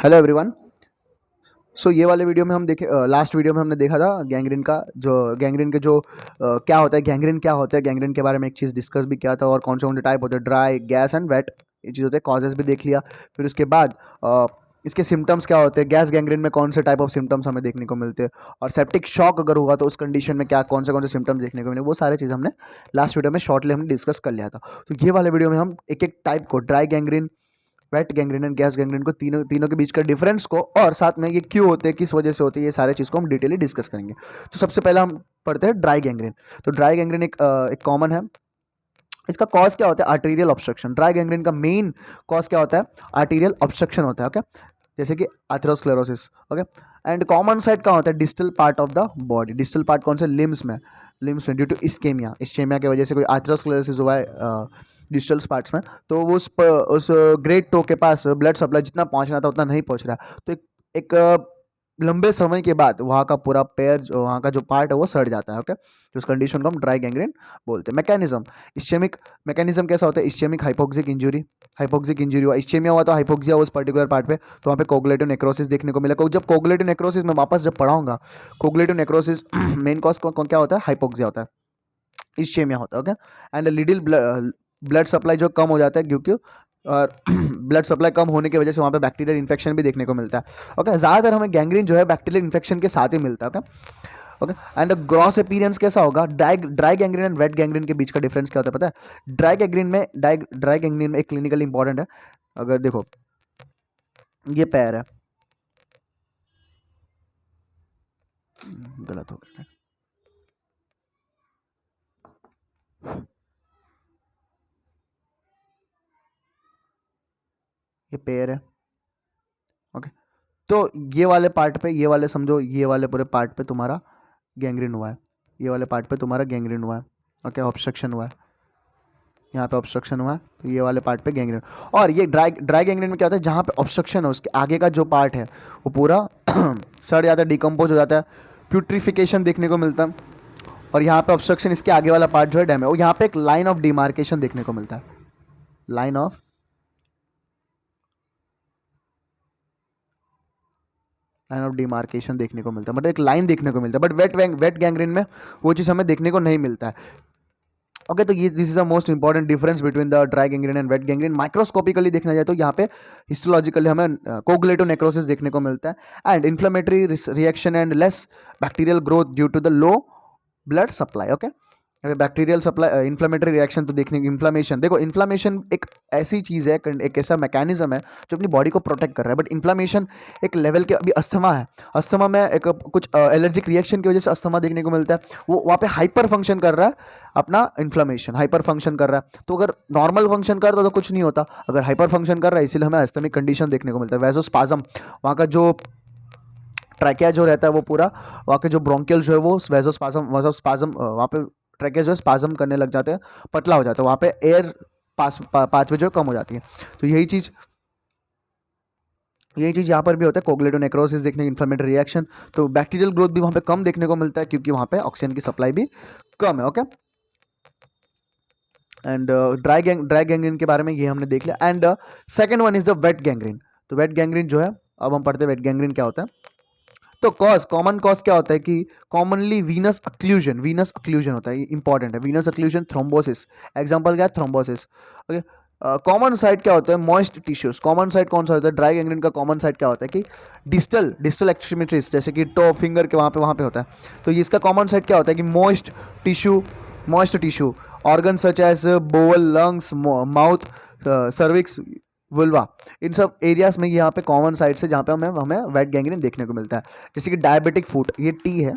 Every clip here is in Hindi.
Hello everyone. सो ये वाले वीडियो में हम देखे लास्ट वीडियो में हमने देखा था गैंग्रीन का जो गैंग्रीन के जो क्या होता है, गैंग्रीन क्या होता है, गैंग्रीन के बारे में एक चीज़ डिस्कस भी किया था और कौन से टाइप होते हैं, ड्राई, गैस एंड वेट। ये चीज़ होते हैं, कॉजेज भी देख लिया। फिर उसके बाद इसके सिम्टम्स क्या होते हैं, गैस गैंग्रीन में कौन से टाइप ऑफ सिम्टम्स हमें देखने को मिलते हैं, और सेप्टिक शॉक अगर हुआ तो उस कंडीशन में क्या कौन से सिम्टम्स देखने को मिले, वो सारे चीज़ हमने लास्ट वीडियो में शॉर्टली हमने डिस्कस कर लिया था। तो ये वाले वीडियो में हम एक एक टाइप को, dry gangrene, wait gangrene and gas gangrene को, तीनों तीनों के बीच का डिफरेंस को, और साथ में ये क्यों होते हैं, किस वजह से होते हैं, ये सारे चीज़ को हम डिटेली डिस्कस करेंगे। तो सबसे पहला हम पढ़ते हैं ड्राई गैंग्रीन। तो ड्राई गैंग्रीन एक कॉमन है। इसका कॉज क्या होता है? Arterial obstruction. ड्राई गैंग्रीन का मेन कॉज क्या होता है? आर्टीरियल ऑब्स्ट्रक्शन होता है। ओके, जैसे कि atherosclerosis. Okay, and common site कहाँ होता है? Distal part of the body. Distal part कौन से? लिम्स में। लिम्स में ड्यू टू इस्केमिया, इस्केमिया की वजह से कोई एथेरोस्क्लेरोसिस हुआ है डिस्टल पार्ट्स में, तो वो उस ग्रेट टो के पास ब्लड सप्लाई जितना पहुंचना था उतना नहीं पहुंच रहा। तो एक लंबे समय के बाद वहाँ का पूरा पैर, जो वहाँ का जो पार्ट है वो सड़ जाता है। ओके, तो उस कंडीशन को हम ड्राई गैंग्रीन बोलते हैं। मैकेनिज्म, इस्चेमिक मैकेनिज्म कैसा होता है? Ischaemic hypoxic injury, hypoxic injury हुआ, इस्चेमिया हुआ तो हाइपोक्सिया उस पर्टिकुलर पार्ट पे, तो वहाँ पे कोगुलेटिव नेक्रोसिस देखने को मिलेगा। जब कोगुलेटिव नेक्रोसिस में वापस जब पढ़ाऊंगा, कोगुलेटिव नेक्रोसिस मेन कॉज क्या होता है? हाइपोक्सिया होता है, इस्चेमिया होता है। Okay, and little blood supply जो कम हो जाता है, क्योंकि और ब्लड सप्लाई कम होने की वजह से वहाँ पे बैक्टीरियल इन्फेक्शन भी देखने को मिलता है। ओके, ज़्यादातर हमें गैंग्रीन जो है बैक्टीरियल इन्फेक्शन के साथ ही मिलता है। Okay, okay, and gross appearance कैसा होगा? Dry gangrene and wait gangrene के बीच का डिफरेंस क्या होता है पता है? ड्राई गैंग्रीन में एक क्लिनिकली इंपॉर्टेंट है। अगर देखो, ये पैर है, गलत हो गया, ये पैर है। ओके, तो ये वाले पार्ट पे, ये वाले समझो, ये वाले पूरे पार्ट पे तुम्हारा गैंग्रीन हुआ है, ये वाले पार्ट पे तुम्हारा गैंग्रीन हुआ है। ओके, ऑब्स्ट्रक्शन हुआ है, यहाँ पे ऑब्स्ट्रक्शन हुआ है, तो ये वाले पार्ट पे गैंग्रीन। और ये ड्राई गैंग्रीन में क्या होता है? जहाँ पे ऑब्स्ट्रक्शन है उसके आगे का जो पार्ट है वो पूरा सड़ जाता है, डिकम्पोज हो जाता है, प्यूट्रिफिकेशन देखने को मिलता है। और यहाँ पे ऑब्स्ट्रक्शन, इसके आगे वाला पार्ट जो है डैमेज, और यहाँ पे एक लाइन ऑफ डिमार्केशन देखने को मिलता है, लाइन ऑफ डिमार्केशन देखने को मिलता है, मतलब एक लाइन देखने को मिलता है। बट वेट गैंग्रीन में वो चीज़ हमें देखने को नहीं मिलता है। ओके, तो ये this is the most important difference between the dry gangrene and wait gangrene. Microscopically देखना जाए तो यहाँ पे हिस्टोलॉजिकली हमें कोगुलेटिव नेक्रोसिस देखने को मिलता है, and inflammatory reaction and less bacterial growth due to the low blood supply. Okay, bacterial supply, inflammatory reaction तो देखने की, इन्फ्लामेशन, देखो इन्फ्लामेशन एक ऐसी चीज़ है, एक ऐसा मैकेनिज्म है जो अपनी बॉडी को प्रोटेक्ट कर रहा है। बट इन्फ्लामेशन एक लेवल के, अभी अस्थमा है, अस्थमा में एक कुछ एलर्जिक रिएक्शन की वजह से अस्थमा देखने को मिलता है, वो वहाँ पे हाइपर फंक्शन कर रहा है, अपना इन्फ्लामेशन हाइपर फंक्शन कर रहा है। तो अगर नॉर्मल फंक्शन करता तो कुछ नहीं होता, अगर हाइपर फंक्शन कर रहा है इसीलिए हमें अस्थमिक कंडीशन देखने को मिलता है। वैसोस्पाज्म, वहाँ का जो ट्रैकिया जो रहता है वो पूरा, वहाँ के जो ब्रोंकियल जो है वो वैसोस्पाज्म वहाँ पे ट्रैकिया जो है स्पाज्म करने लग जाते हैं, पतला हो जाता है, वहाँ पे एयर पाथवे जो है कम हो जाती है। तो यही चीज़ यहाँ पर भी होता है, कोगुलेटिव नेक्रोसिस देखने की, इन्फ्लेमेटरी रिएक्शन, तो बैक्टीरियल ग्रोथ भी वहाँ पे कम देखने को मिलता है क्योंकि वहाँ पे ऑक्सीजन की सप्लाई भी कम है। ओके, एंड ड्राई गैंग्रीन के बारे में ये हमने देख लिया। And second one is the wait gangrene. तो वेट गैंग्रीन जो है, अब हम पढ़ते हैं वेट गैंग्रीन क्या होता है। तो कॉमन कॉज क्या होता है कि कॉमनली वीनस अक्लूजन होता है, इंपॉर्टेंट है, वीनस अक्लूजन, थ्रोम्बोसिस। एग्जांपल क्या है? थ्रोम्बोसिस। ओके, कॉमन साइट क्या होता है? Moist tissues. कॉमन साइट कौन सा होता है? ड्राई गैंग्रीन का कॉमन साइट क्या होता है कि डिस्टल एक्सट्रीमिटीज, जैसे कि टो फिंगर के वहाँ पे होता है। तो ये इसका कॉमन साइट क्या होता है कि moist tissue organ such as bowel, lungs, mouth, cervix, vulva, इन सब एरियाज में यहाँ पे कॉमन साइट्स है जहाँ पे हमें वेट गैंग्रीन देखने को मिलता है। जैसे कि डायबिटिक फुट, ये टी है,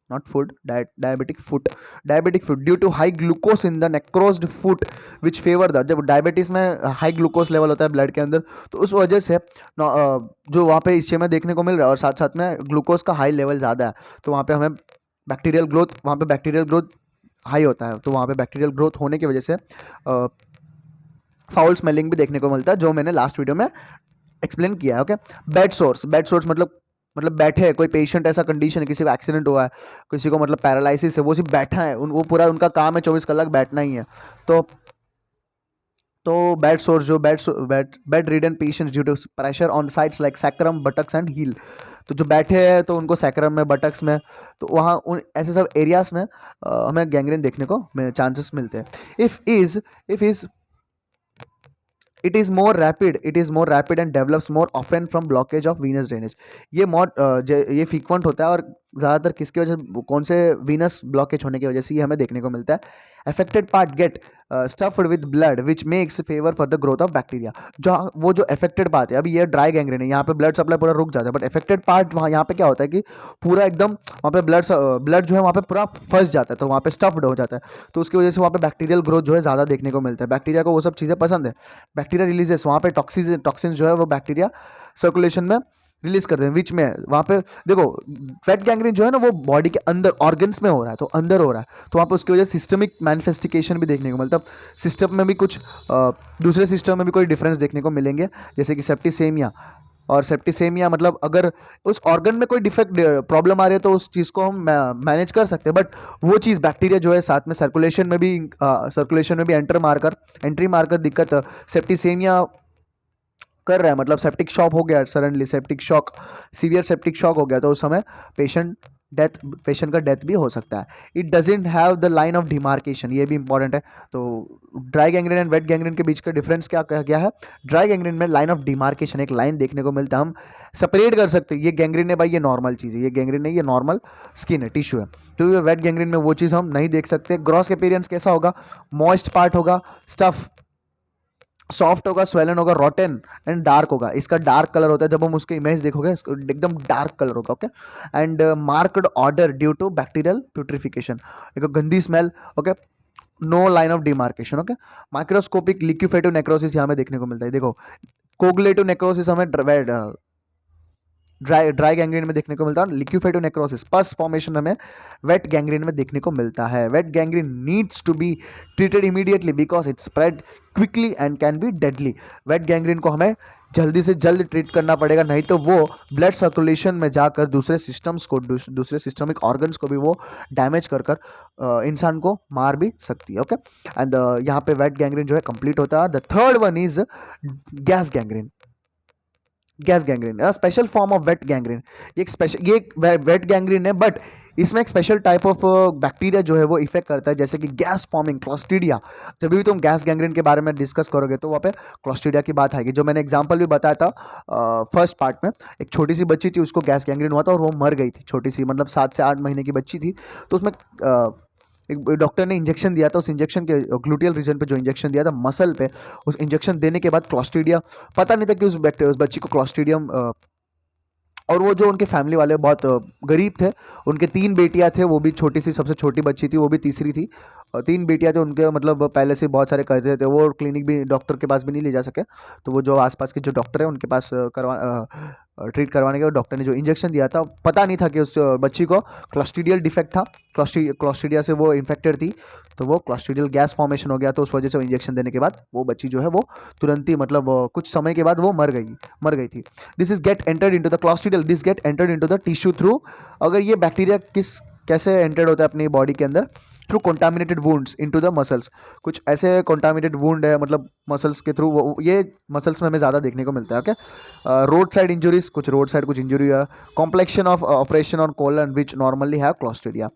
not food, diabetic foot due to high glucose in the necrosed foot which favour the, जब डायबिटीज में हाई ग्लूकोज लेवल होता है ब्लड के अंदर, तो उस वजह से जो वहाँ पे इस में देखने को मिल रहा है, और साथ साथ में ग्लूकोज का हाई लेवल ज़्यादा है, तो वहाँ पे हमें बैक्टीरियल ग्रोथ हाई होता है, तो वहाँ पे बैक्टीरियल ग्रोथ होने की वजह से फाउल स्मेलिंग भी देखने को मिलता है, जो मैंने लास्ट वीडियो में एक्सप्लेन किया है। ओके, बेड सोर्स मतलब बैठे हैं, कोई पेशेंट ऐसा कंडीशन है, किसी को एक्सीडेंट हुआ है, किसी को मतलब पैरालिसिस है, वो सिर्फ बैठा है, वो पूरा उनका काम है 24 घंटे बैठना ही है, तो तो बेड सोर्स जो bed ridden patients due to pressure on sites like sacrum buttocks and heel, तो जो बैठे हैं तो उनको सैक्रम में बटक्स में, तो वहाँ उन ऐसे सब एरियाज में हमें गैंग्रीन देखने को चांसेस मिलते हैं. If is it is more rapid and develops more often from blockage of venous drainage. ये फ्रीक्वेंट होता है और ज़्यादातर किसकी वजह से, कौन से वीनस ब्लॉकेज होने की वजह से ये हमें देखने को मिलता है. Affected part get stuffed with blood which makes favour for the growth of bacteria. वो जो अफेक्टेड पार्ट है, अभी ये ड्राई गैंग्रीन है, यहाँ पे ब्लड सप्लाई पूरा रुक जाता है, बट अफेक्टेड पार्ट वहाँ यहाँ पे क्या होता है कि पूरा एकदम वहाँ पे ब्लड जो है वहाँ पे पूरा फंस जाता है, तो वहाँ पे स्टफ्ड हो जाता है, तो उसकी वजह से वहाँ पे बैक्टीरियल ग्रोथ जो है ज़्यादा देखने को मिलता है. बैक्टीरिया को वो सब चीज़ें पसंद है. बैक्टीरिया रिलीजेस वहाँ पे टॉक्सिन जो है वो बैक्टीरिया सर्कुलेशन में रिलीज करते हैं, विच में वहाँ पे देखो वेट गैंग्रीन जो है ना वो बॉडी के अंदर ऑर्गन्स में हो रहा है, तो अंदर हो रहा है, तो वहाँ पे उसकी वजह से सिस्टमिक मैनिफेस्टिकेशन भी देखने को मिलता है. सिस्टम में भी कुछ दूसरे सिस्टम में भी कोई डिफरेंस देखने को मिलेंगे, जैसे कि सेप्टिसेमिया. और सेप्टिसेमिया मतलब अगर उस ऑर्गन में कोई डिफेक्ट प्रॉब्लम आ रही है तो उस चीज़ को हम मैनेज कर सकते हैं, बट वो चीज़ बैक्टीरिया जो है साथ में सर्कुलेशन में भी एंट्री मारकर दिक्कत सेप्टिसेमिया कर रहा है, मतलब सेप्टिक शॉक हो गया, suddenly septic shock, severe septic shock हो गया, तो उस समय पेशेंट का डेथ भी हो सकता है. It doesn't have the line of demarcation, ये भी इंपॉर्टेंट है. तो dry gangrene and wait gangrene के बीच का डिफरेंस क्या है. ड्राई गैंग्रीन में लाइन ऑफ डिमार्केशन, एक लाइन देखने को मिलता है, हम सेपरेट कर सकते हैं ये गैंग्रीन है भाई, ये नॉर्मल चीज़ है, ये गैंग्रीन नहीं, ये नॉर्मल स्किन है, टिश्यू है. तो वेट गैंग्रीन में वो चीज़ हम नहीं देख सकते. ग्रॉस अपीयरेंस कैसा होगा, मॉइस्ट पार्ट होगा, स्टफ सॉफ्ट होगा, स्वेलन होगा, रॉटन एंड डार्क होगा. इसका डार्क कलर होता है, जब हम उसके इमेज देखोगे एकदम डार्क कलर होगा. Okay. And marked odour due to bacterial putrefaction, एक गंदी smell. Okay. No line of demarcation. Okay. Microscopic liquefactive necrosis यहाँ में देखने को मिलता है. देखो कोगुलेटिव नेक्रोसिस हमें ड्राई गैंग्रीन में देखने को मिलता है. लिक्विफेटिव नेक्रोसिस पस फॉर्मेशन हमें वेट गैंग्रीन में देखने को मिलता है. Wet gangrene needs to be treated immediately because it spread quickly and can B deadly. Wait gangrene को हमें जल्दी से जल्द ट्रीट करना पड़ेगा, नहीं तो वो ब्लड सर्कुलेशन में जाकर दूसरे सिस्टम्स को, दूसरे सिस्टमिक ऑर्गन्स को भी वो डैमेज कर इंसान को मार भी सकती है. ओके. एंड यहाँ पे वेट गैंग्रीन जो है कंप्लीट होता है. The third one is gas gangrene. Gas gangrene special form of weight gangrene. ये एक वेट गैंग्रीन है, बट इसमें एक स्पेशल टाइप ऑफ बैक्टीरिया जो है वो इफेक्ट करता है, जैसे कि गैस फॉर्मिंग क्लॉस्ट्रीडिया. जब भी तुम गैस गैंग्रीन के बारे में डिस्कस करोगे तो वहाँ पे क्लॉस्ट्रीडिया की बात आएगी, जो मैंने एग्जांपल भी बताया था फर्स्ट पार्ट में. एक छोटी सी बच्ची थी, उसको गैस गैंग्रीन हुआ था और वो मर गई थी, छोटी सी मतलब 7 से 8 महीने की बच्ची थी. तो उसमें एक डॉक्टर ने इंजेक्शन दिया था, उस इंजेक्शन के ग्लूटियल रीजन पे जो इंजेक्शन दिया था मसल पे, उस इंजेक्शन देने के बाद क्लॉस्ट्रीडिया, पता नहीं था कि उस बच्ची को क्लॉस्ट्रीडियम. और वो जो उनके फैमिली वाले बहुत गरीब थे, उनके 3 बेटियां थे, वो भी छोटी सी सबसे छोटी बच्ची थी, वो भी तीसरी थी. 3 बेटियां थे उनके, मतलब पहले से बहुत सारे कर्जे थे, वो क्लिनिक भी डॉक्टर के पास भी नहीं ले जा सके. तो वो जो आसपास के जो डॉक्टर है उनके पास ट्रीट करवाने के बाद डॉक्टर ने जो इंजेक्शन दिया था, पता नहीं था कि उस बच्ची को क्लॉस्ट्रीडियल डिफेक्ट था, क्लॉस्ट्रीडिया से वो इन्फेक्टेड थी, तो वो क्लॉस्ट्रीडियल गैस फॉर्मेशन हो गया. तो उस वजह से इंजेक्शन देने के बाद वो बच्ची जो है वो तुरंत ही, मतलब कुछ समय के बाद वो मर गई थी. This is get entered into the clostridial, this get entered into the tissue through. अगर ये बैक्टीरिया कैसे एंटर्ड होता है अपनी बॉडी के अंदर, through contaminated wounds into the muscles. कुछ ऐसे कॉन्टामिनेटेड वुंड है, मतलब मसल्स के थ्रू, ये मसल्स में हमें ज़्यादा देखने को मिलता है. ओके. रोड साइड इंजुरीज, कुछ इंजुरी है. Complication of operation on colon which normally have clostridia.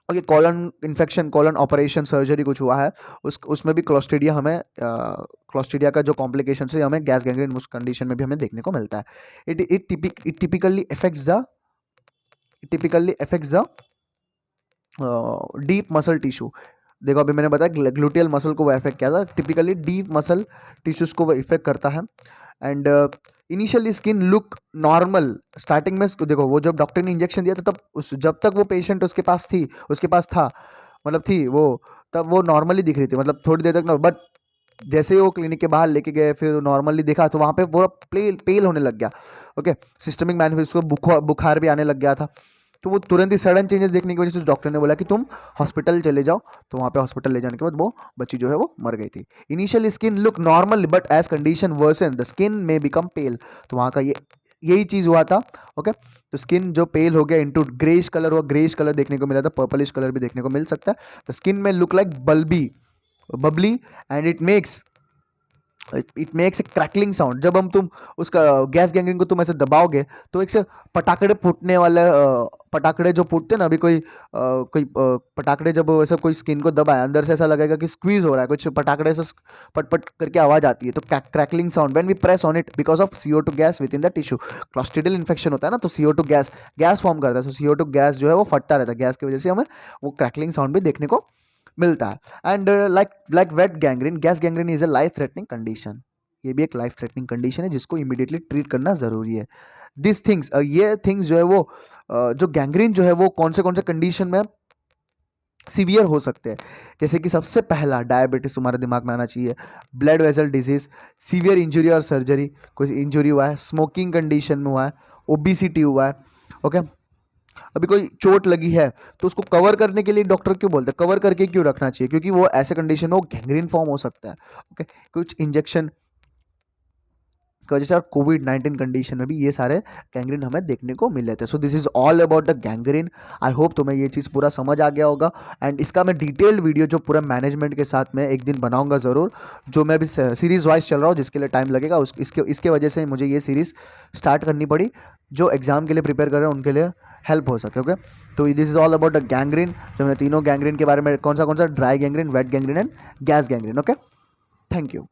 Okay. Colon infection, colon operation surgery कुछ हुआ है, उसमें भी क्लॉस्ट्रीडिया हमें क्लॉस्ट्रीडिया का जो कॉम्प्लिकेशन है हमें गैस गैंग्रीन उस कंडीशन में भी हमें देखने को मिलता है. It typically affects the deep muscle tissue. देखो अभी मैंने बताया ग्लूटियल मसल को वो इफेक्ट किया था, टिपिकली डीप मसल टिश्यूज को वो इफेक्ट करता है. And initially skin look normal. Starting में देखो वो जब डॉक्टर ने इंजेक्शन दिया था तब जब तक वो पेशेंट उसके पास था, मतलब थी वो, तब वो नॉर्मली दिख रही थी, मतलब थोड़ी देर तक. बट जैसे ही वो क्लिनिक के बाहर लेके गए, फिर नॉर्मली देखा तो वहाँ पे वो पेल होने लग गया. ओके. सिस्टमिक मैनिफेस्ट को बुखार भी आने लग गया था. तो वो तुरंत ही सडन चेंजेस देखने की वजह से उस डॉक्टर ने बोला कि तुम हॉस्पिटल चले जाओ. तो वहाँ पे हॉस्पिटल ले जाने के बाद वो बच्ची जो है वो मर गई थी. Initial skin look normal but as condition worsen the skin में बिकम पेल. तो वहाँ का यही चीज़ हुआ था. ओके. तो स्किन जो पेल हो गया इनटू ग्रेइश कलर हुआ, ग्रेइश कलर देखने को मिला था, पर्पलिश कलर भी देखने को मिल सकता है. द स्किन में look like बल्बी Babli and it makes a crackling sound. जब हम तुम उसका गैस गैंग्रीन को तुम ऐसे दबाओगे तो एक से पटाखड़े फूटने वाले पटाखड़े जो फूटते ना, अभी पटाखड़े जब वैसे कोई स्किन को दबाए अंदर से ऐसा लगेगा कि स्क्वीज हो रहा है, कुछ पटाखड़े से पट पट करके आवाज आती है, तो crackling sound when we press on it because of CO2 gas within the tissue. Clostridial infection होता है ना, तो CO2 गैस फॉर्म करता है, तो CO2 गैस जो है वो फटता रहता है, गैस की वजह से हमें वो क्रैकलिंग साउंड भी देखने को मिलता है। And like wait gangrene, gas gangrene is a life threatening condition. ये भी एक लाइफ थ्रेटनिंग कंडीशन है जिसको इमीडिएटली ट्रीट करना जरूरी है। दिस थिंग्स ये थिंग्स जो है वो जो गैंग्रीन जो है वो कौन से कंडीशन में सीवियर हो सकते हैं, जैसे कि सबसे पहला डायबिटीज तुम्हारे दिमाग में आना चाहिए, blood vessel disease, severe injury और सर्जरी, कोई इंजरी हुआ है, स्मोकिंग कंडीशन में हुआ है, ओबीसीटी हुआ है, ओके। अभी कोई चोट लगी है तो उसको कवर करने के लिए डॉक्टर क्यों बोलते हैं, कवर करके क्यों रखना चाहिए, क्योंकि वो ऐसे कंडीशन में वो गैंग्रीन फॉर्म हो सकता है, ओके। कुछ इंजेक्शन की वजह से और कोविड-19 कंडीशन में भी ये सारे गैंग्रीन हमें देखने को मिले थे। So this is all about the gangrene. I hope तुम्हें ये चीज़ पूरा समझ आ गया होगा, एंड इसका मैं डिटेल्ड वीडियो जो पूरा मैनेजमेंट के साथ में एक दिन बनाऊंगा ज़रूर, जो मैं भी सीरीज वाइज चल रहा हूँ जिसके लिए टाइम लगेगा, इसके वजह से मुझे ये सीरीज़ स्टार्ट करनी पड़ी, जो एग्जाम के लिए प्रिपेयर कर रहे हैं उनके लिए हेल्प हो सके, ओके। तो this is all about the gangrene, जो मैंने तीनों गैंग्रीन के बारे में, कौन सा dry gangrene, wait gangrene and gas gangrene, okay. Thank you.